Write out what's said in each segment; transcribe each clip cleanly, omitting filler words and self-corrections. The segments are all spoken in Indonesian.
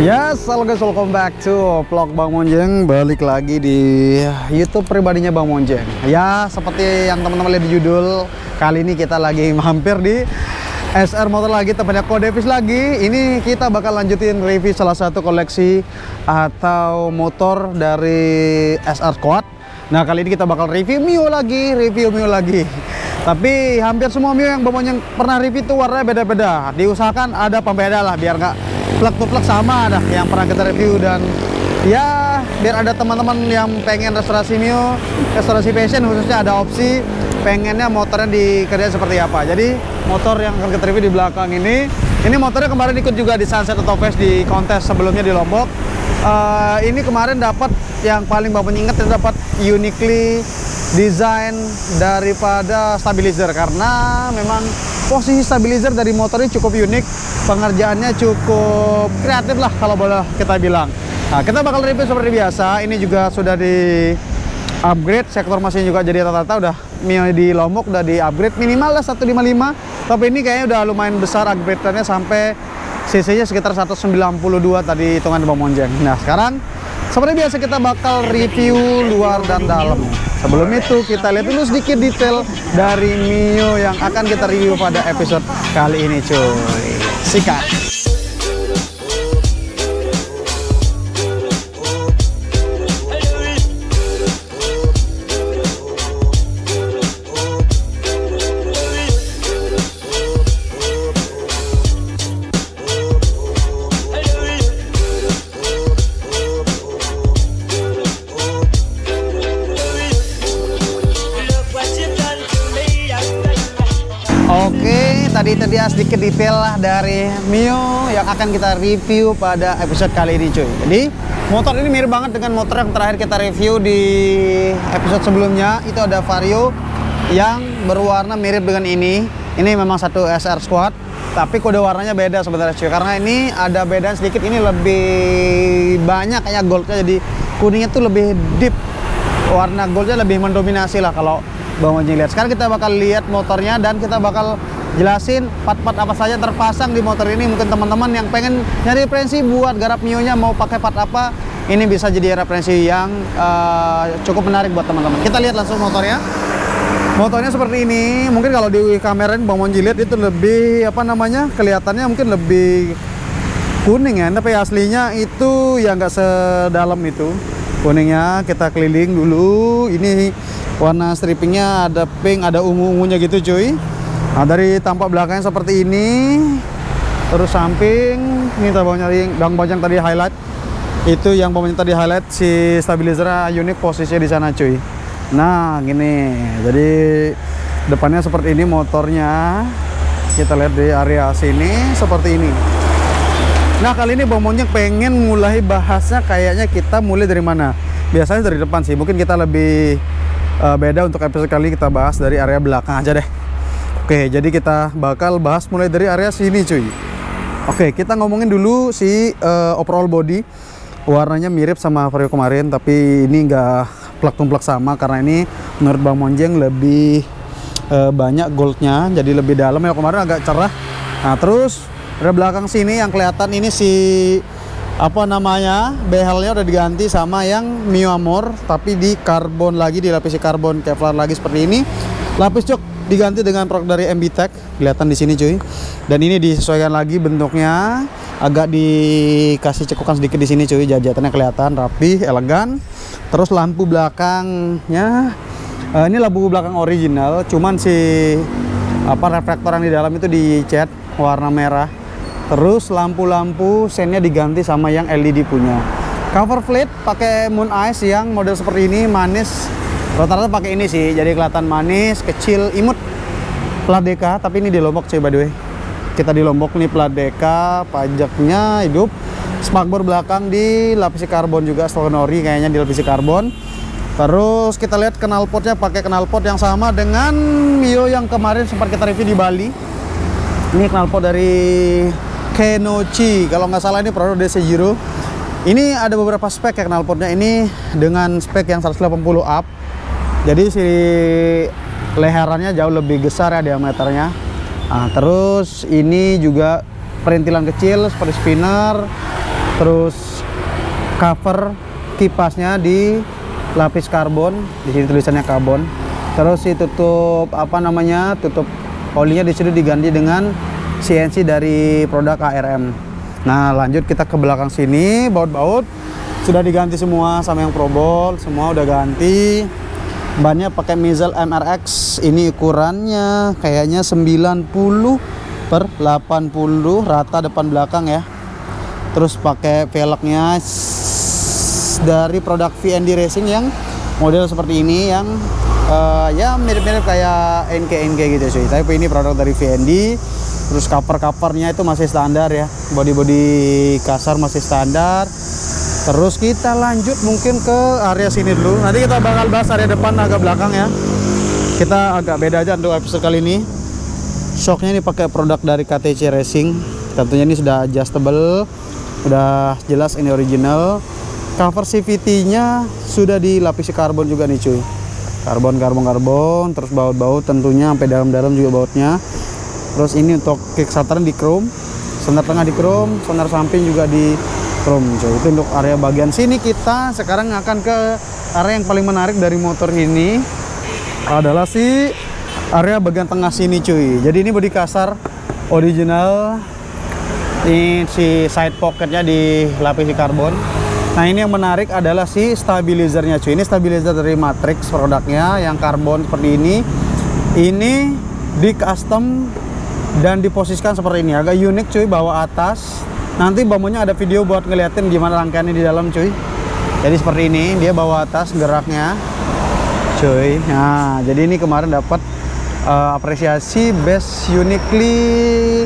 Yes, halo guys, welcome back to vlog Bang Monjeng. Balik lagi di YouTube pribadinya Bang Monjeng. Ya, seperti yang teman-teman lihat di judul, kali ini kita lagi mampir di SR Motor lagi, tepatnya Kodevis lagi. Ini kita bakal lanjutin review salah satu koleksi atau motor dari SR Squad. Nah, kali ini kita bakal review Mio lagi. Tapi hampir semua Mio yang Bang Monjeng pernah review itu warnanya beda-beda. Diusahakan ada pembeda lah, biar nggak plek-plek sama ada yang pernah kita review. Dan ya biar ada teman-teman yang pengen restorasi Mio, restorasi fashion khususnya, ada opsi pengennya motornya dikerjain seperti apa. Jadi motor yang akan kita review di belakang ini motornya kemarin ikut juga di Sunset Auto Fest di kontes sebelumnya di Lombok. Ini kemarin dapat yang paling Bapak ingat, dapat uniquely design daripada stabilizer, karena memang posisi stabilizer dari motor ini cukup unik, pengerjaannya cukup kreatif lah kalau boleh kita bilang. Nah, kita bakal review seperti biasa. Ini juga sudah di upgrade, sektor mesin juga jadi rata-rata udah Mio di Lombok udah di upgrade minimal lah 155, tapi ini kayaknya udah lumayan besar upgrade-nya sampai cc-nya sekitar 192 tadi hitungan Bang Monjeng. Nah, sekarang seperti biasa kita bakal review luar dan dalam. Sebelum itu kita lihat dulu sedikit detail dari Mio yang akan kita review pada episode kali ini, cuy. Sikat. Oke, tadi dia sedikit detail lah dari Mio yang akan kita review pada episode kali ini, cuy. Jadi motor ini mirip banget dengan motor yang terakhir kita review di episode sebelumnya. Itu ada Vario yang berwarna mirip dengan ini. Ini memang satu SR Squad, tapi kode warnanya beda sebenarnya, cuy. Karena ini ada beda sedikit, ini lebih banyak kayak goldnya, jadi kuningnya tuh lebih deep. Warna goldnya lebih mendominasi lah kalau Bang Monjeng lihat. Sekarang kita bakal lihat motornya dan kita bakal jelasin part-part apa saja terpasang di motor ini. Mungkin teman-teman yang pengen nyari referensi buat garap Mio-nya mau pakai part apa, ini bisa jadi referensi yang cukup menarik buat teman-teman. Kita lihat langsung motornya. Motornya seperti ini. Mungkin kalau di kamera Bang Monjeng lihat itu lebih kelihatannya mungkin lebih kuning ya, tapi aslinya itu ya nggak sedalam itu kuningnya. Kita keliling dulu. Ini warna strippingnya ada pink, ada ungu-ungunya gitu, cuy. Nah, dari tampak belakangnya seperti ini. Terus samping ini Bang Monjeng tadi highlight. Itu yang Bang Monjeng tadi highlight, si stabilizer unik posisinya di sana, cuy. Nah, gini. Jadi depannya seperti ini motornya. Kita lihat di area sini seperti ini. Nah, kali ini Bang Monjeng pengen mulai bahasnya, kayaknya kita mulai dari mana? Biasanya dari depan sih. Mungkin kita lebih beda untuk episode kali, kita bahas dari area belakang aja deh. Oke, jadi kita bakal bahas mulai dari area sini, cuy. Oke, kita ngomongin dulu si overall body. Warnanya mirip sama Vario kemarin, tapi ini nggak plek-plek sama, karena ini menurut Bang Monjeng lebih banyak goldnya, jadi lebih dalam. Ya, kemarin agak cerah. Nah, terus dari belakang sini yang kelihatan ini si behelnya udah diganti sama yang Mio Amor, tapi di karbon lagi, dilapisi karbon Kevlar lagi seperti ini. Lapis jok diganti dengan produk dari MB Tech, kelihatan di sini, cuy. Dan ini disesuaikan lagi bentuknya, agak dikasih cekukan sedikit di sini, cuy. Jajatannya kelihatan rapi, elegan. Terus lampu belakangnya ini lampu belakang original, cuman si reflektor yang di dalam itu dicat warna merah. Terus lampu-lampu sennya diganti sama yang LED punya. Cover plate pakai Moon Ice yang model seperti ini, manis. Rata-rata pakai ini sih, jadi kelihatan manis, kecil, imut. Plat DK, tapi ini di Lombok, cuy, by the way. Kita di Lombok nih, plat DK, pajaknya hidup. Spakbor belakang dilapisi karbon juga, Stonori kayaknya dilapisi karbon. Terus kita lihat knalpotnya pakai knalpot yang sama dengan Mio yang kemarin sempat kita review di Bali. Ini knalpot dari Kenochi, kalau nggak salah ini produk DC Giro. Ini ada beberapa spek ya knalpotnya, ini dengan spek yang 180 up. Jadi si leherannya jauh lebih besar ya diameternya. Nah, terus ini juga perintilan kecil seperti spinner. Terus cover kipasnya di lapis karbon, di sini tulisannya karbon. Terus si tutup apa namanya, tutup olinya di sini diganti dengan CNC dari produk ARM. Nah lanjut kita ke belakang sini, baut-baut sudah diganti semua sama yang Probol, semua udah ganti. Bannya pakai Mizel MRX, ini ukurannya kayaknya 90/80 rata depan belakang ya. Terus pakai velgnya dari produk VND Racing yang model seperti ini, yang ya mirip-mirip kayak NK gitu cuy, tapi ini produk dari VND. Terus cover-covernya itu masih standar ya, body kasar masih standar. Terus kita lanjut mungkin ke area sini dulu. Nanti kita bakal bahas area depan agak belakang ya. Kita agak beda aja untuk episode kali ini. Shocknya ini pakai produk dari KTC Racing. Tentunya ini sudah adjustable, udah jelas ini original. Cover CVT-nya sudah dilapisi karbon juga nih cuy. Karbon. Terus baut-baut tentunya sampai dalam-dalam juga bautnya. Terus ini untuk kickstarter di chrome, sonar tengah di chrome, sonar samping juga di chrome cuy. Itu untuk area bagian sini. Kita sekarang akan ke area yang paling menarik dari motor ini, adalah si area bagian tengah sini cuy. Jadi ini bodi kasar original. Ini si side pocketnya dilapisi karbon. Nah ini yang menarik adalah si stabilizernya cuy. Ini stabilizer dari Matrix produknya yang karbon seperti ini. Ini di custom dan diposisikan seperti ini, agak unik cuy, bawah atas. Nanti bambunya ada video buat ngeliatin gimana rangkaiannya di dalam cuy. Jadi seperti ini, dia bawah atas geraknya cuy. Nah jadi ini kemarin dapat apresiasi best uniquely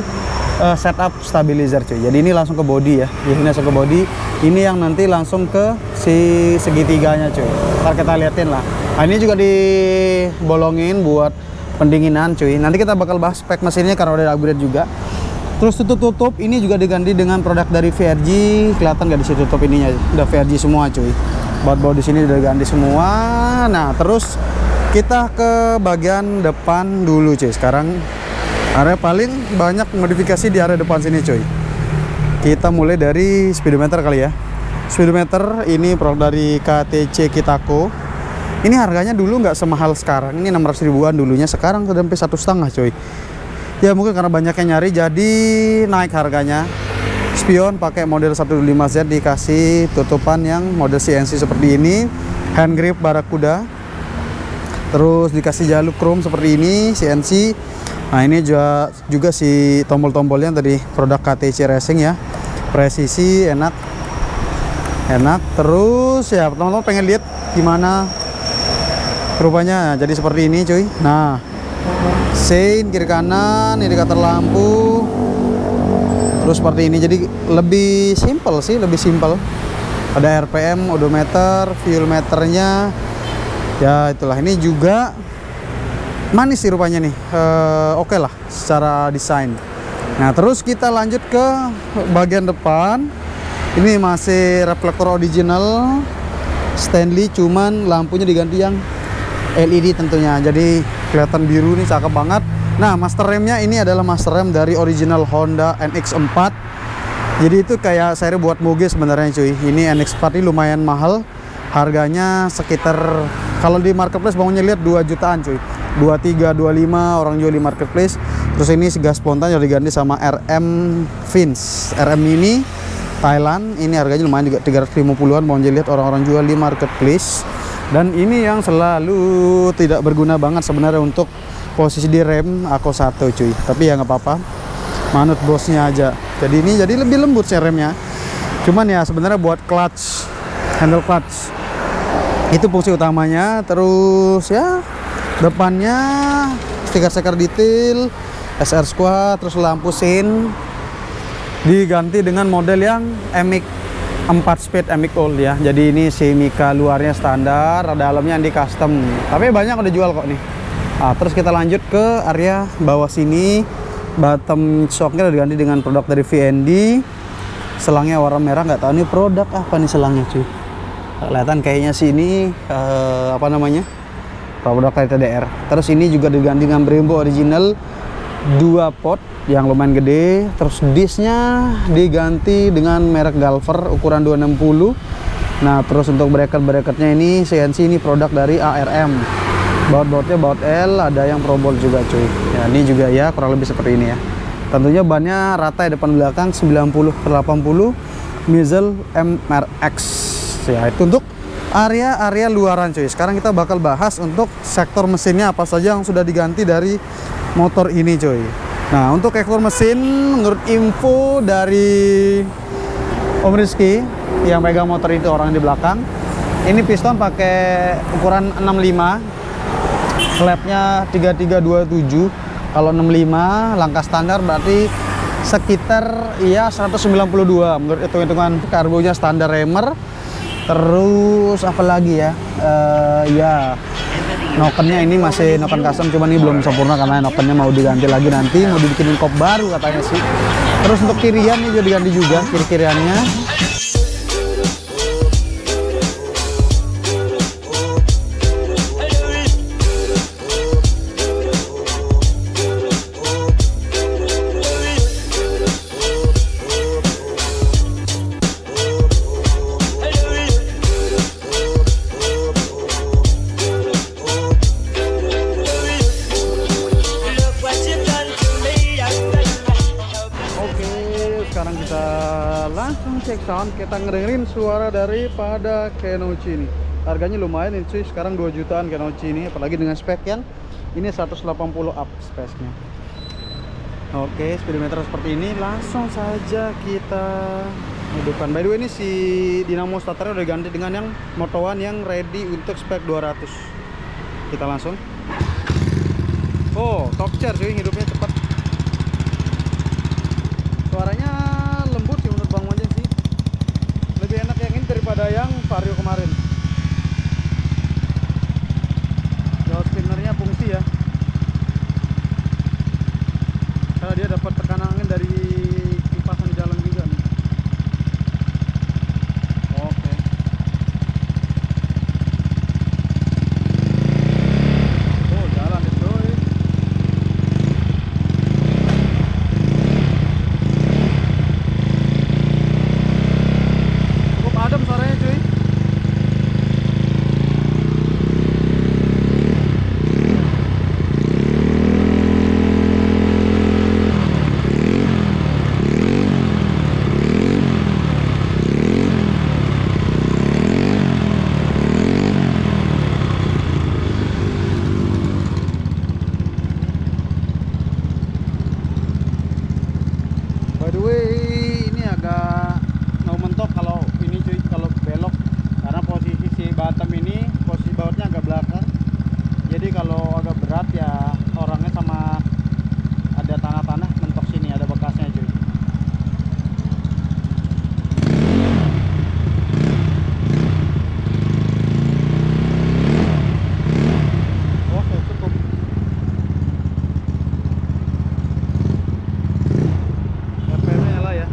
setup stabilizer cuy. Jadi ini langsung ke body ya, jadi ini langsung ke body. Ini yang nanti langsung ke si segitiganya cuy. Ntar kita liatin lah. Nah ini juga dibolongin buat pendinginan cuy. Nanti kita bakal bahas spek mesinnya karena udah upgrade juga. Terus tutup ini juga diganti dengan produk dari VRG. Kelihatan nggak di situ tutup ininya? Udah VRG semua cuy. Baut-baut di sini udah diganti semua. Nah terus kita ke bagian depan dulu cuy. Sekarang area paling banyak modifikasi di area depan sini cuy. Kita mulai dari speedometer kali ya. Speedometer ini produk dari KTC Kitako. Ini harganya dulu nggak semahal sekarang. Ini 600 ribuan dulunya, sekarang sudah sampai 1,5 cuy. Ya mungkin karena banyak yang nyari jadi naik harganya. Spion pakai model 125Z dikasih tutupan yang model CNC seperti ini. Hand grip Barakuda. Terus dikasih jalur chrome seperti ini CNC. Nah ini juga si tombol-tombolnya tadi produk KTC Racing ya. Presisi, enak. Terus ya teman-teman pengen lihat gimana rupanya, jadi seperti ini cuy. Nah sein kiri kanan, indikator lampu, terus seperti ini. Jadi lebih simple sih, lebih simple. Ada RPM, odometer, fuel meternya. Ya itulah, ini juga manis sih rupanya nih. Oke lah secara desain. Nah terus kita lanjut ke bagian depan. Ini masih reflektor original Stanley, cuman lampunya diganti yang LED tentunya. Jadi kelihatan biru nih, cakep banget. Nah master remnya ini adalah master rem dari original Honda NX4. Jadi itu kayak seri buat moge sebenarnya cuy. Ini NX4 ini lumayan mahal. Harganya sekitar, kalau di marketplace bangunnya lihat 2 jutaan cuy. 23, 25 orang jual di marketplace. Terus ini gas spontan yang diganti sama RM Fins, RM Mini Thailand. Ini harganya lumayan juga, 350-an mau lihat orang-orang jual di marketplace. Dan ini yang selalu tidak berguna banget sebenarnya untuk posisi di rem Ako 1 cuy. Tapi ya nggak apa-apa, manut bosnya aja. Jadi ini jadi lebih lembut sih remnya. Cuman ya sebenarnya buat clutch, handle clutch itu fungsi utamanya. Terus ya depannya stiker-stiker detail, SR Squad, terus lampu sein diganti dengan model yang MX 4 speed MX Old ya. Jadi ini si Mika luarnya standar, dalamnya di custom. Tapi banyak udah jual kok nih. Nah, terus kita lanjut ke area bawah sini. Bottom shocknya udah diganti dengan produk dari VND. Selangnya warna merah, nggak tahu nih produk apa nih selangnya cuy. Kelihatan kayaknya sini apa namanya? Produk dari TDR. Terus ini juga diganti dengan Brembo original dua pot yang lumayan gede. Terus disnya diganti dengan merek Galver ukuran 260. Nah, terus untuk bracket-bracketnya ini CNC, ini produk dari ARM. Baut-bautnya baut L, ada yang Pro Bolt juga cuy. Ya, ini juga ya kurang lebih seperti ini ya. Tentunya bannya rata ya, depan belakang 90/80 Mizel MRX. Ya, itu untuk area luaran cuy. Sekarang kita bakal bahas untuk sektor mesinnya apa saja yang sudah diganti dari motor ini cuy. Nah, untuk sektor mesin menurut info dari Om Rizky yang pegang motor itu, orang di belakang, ini piston pakai ukuran 65, slabnya 3327. Kalau 65 langkah standar berarti sekitar ya 192 menurut hitung-hitungan. Karbonya standar Remer. Terus apa lagi ya, ya nokennya ini masih noken custom, cuman ini belum sempurna karena nokennya mau diganti lagi, nanti mau dibikinin kop baru katanya sih. Terus untuk kirian ini juga diganti juga, kiri-kiriannya. Sekarang kita langsung cek sound, kita ngedengerin suara daripada Kenochi ini. Harganya lumayan ini cuy, sekarang 2 jutaan Kenochi ini, apalagi dengan spek yang ini 180 up speknya. Oke, speedometer seperti ini, langsung saja kita hidupkan. By the way, ini si dinamo starternya udah ganti dengan yang Moto One yang ready untuk spek 200. Kita langsung. Oh, top charge cuy, hidupnya cepat. Suaranya lembut sih menurut Bang Monjeng sih. Lebih enak yang ini daripada yang Vario kemarin. Jauh spinnernya fungsi ya, karena dia dapat tekanan angin dari kipasan jalan juga nih. Oke. Oh, jalan deh coy. Cukup adem suaranya cuy. By the way, ini agak mau mentok kalau ini cuy, kalau belok, karena posisi si Batam ini posisi bautnya agak belakang. Jadi kalau agak berat ya orangnya sama ada tanah-tanah mentok sini, ada bekasnya cuy. Oke, cukup. RPM-nya nyala ya.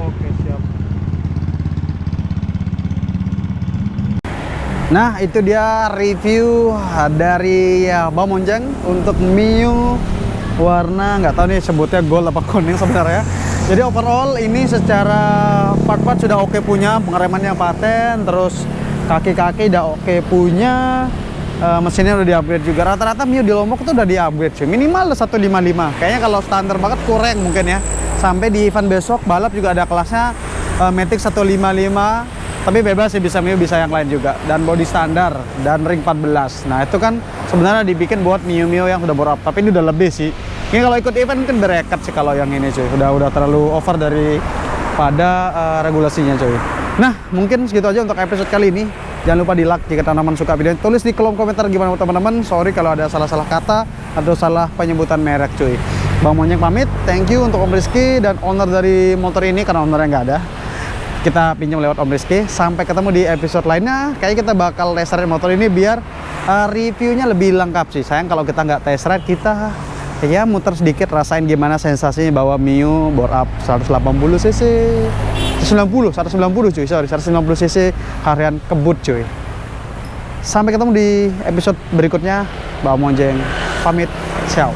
Oke, siap. Nah, itu dia review dari ya, Bang Monjeng untuk Mio warna nggak tahu nih sebutnya gold apa kuning sebenarnya. Jadi overall ini secara part-part sudah oke punya, pengeremannya paten, terus kaki-kaki udah oke punya. Mesinnya udah di-upgrade juga. Rata-rata Mio di Lombok tuh udah di-upgrade sih. Minimal 155. Kayaknya kalau standar banget kurang mungkin ya. Sampai di event besok balap juga ada kelasnya Matic 155. Tapi bebas sih, bisa Mio, bisa yang lain juga. Dan body standar dan ring 14. Nah, itu kan sebenarnya dibikin buat Mio yang sudah bore up. Tapi ini udah lebih sih. Ini kalau ikut event mungkin bereket sih kalau yang ini cuy. Udah terlalu over daripada regulasinya cuy. Nah, mungkin segitu aja untuk episode kali ini. Jangan lupa di like jika teman-teman suka video ini. Tulis di kolom komentar gimana teman-teman. Sorry kalau ada salah-salah kata atau salah penyebutan merek cuy. Bang Monjeng pamit. Thank you untuk Om Rizky dan owner dari motor ini, karena ownernya nggak ada. Kita pinjam lewat Om Rizky. Sampai ketemu di episode lainnya. Kayaknya kita bakal test ride motor ini biar reviewnya lebih lengkap sih. Sayang kalau kita nggak test ride, kita ya muter sedikit, rasain gimana sensasinya bawa Mio bore up 180 cc. 190 cuy, sorry, 190 cc harian kebut cuy. Sampai ketemu di episode berikutnya. Bang Monjeng pamit, ciao.